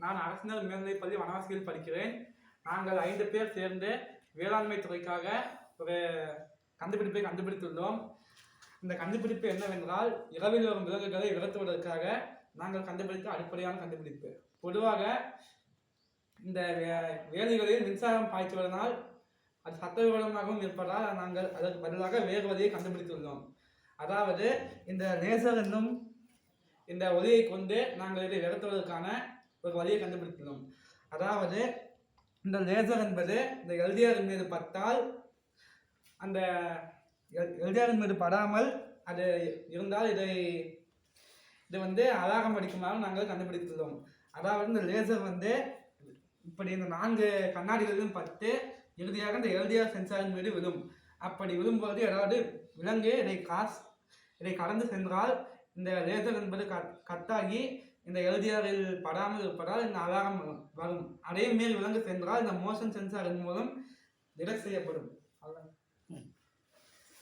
நான் அரசினர் மேல்நிலைப்பள்ளி வனவாசியில் படிக்கிறேன். நாங்கள் 5 பேர் சேர்ந்து வேளாண்மை துறைக்காக ஒரு கண்டுபிடிப்பை கண்டுபிடித்துள்ளோம். இந்த கண்டுபிடிப்பு என்னவென்றால், இரவில் வரும் விலங்குகளை விரட்டுவதற்காக நாங்கள் கண்டுபிடித்த அடிப்படையான கண்டுபிடிப்பு. பொதுவாக இந்த வேலிகளில் மின்சாரம் பாய்ச்சுவதனால் அது சட்டவிரோதமாகவும் இருப்பதால் நாங்கள் அதற்கு பதிலாக வேறு வழியை கண்டுபிடித்துள்ளோம். அதாவது இந்த லேசர் என்னும் இந்த ஒளியை கொண்டு நாங்கள் இதை விரட்டுவதற்கான ஒரு வழியை கண்டுபிடித்துள்ளோம். அதாவது இந்த லேசர் என்பது இந்த எல்டிஆர் மீது பட்டால் அந்த எல்டிஆர் மீது படாமல் அது இருந்தால் இது வந்து அலாரம் அடிக்குமாறு நாங்கள் கண்டுபிடித்துள்ளோம். அதாவது இந்த லேசர் வந்து இப்படி இந்த 4 கண்ணாடிகளிலும் பட்டு இறுதியாக இந்த எல்டிஆர் சென்சாரின் மீது விழும். அப்படி விழும்போது ஏதாவது விலங்கு இதை கடந்து சென்றால் இந்த லேசர் என்பது கட்டாகி இந்த எல்டிஆரில் படாமல் இருப்பதால் இந்த அலாரம் வரும். அதே மேல் விலங்கு சென்றால் இந்த மோஷன் சென்சாரின் மூலம் டிடெக்ட் செய்யப்படும்.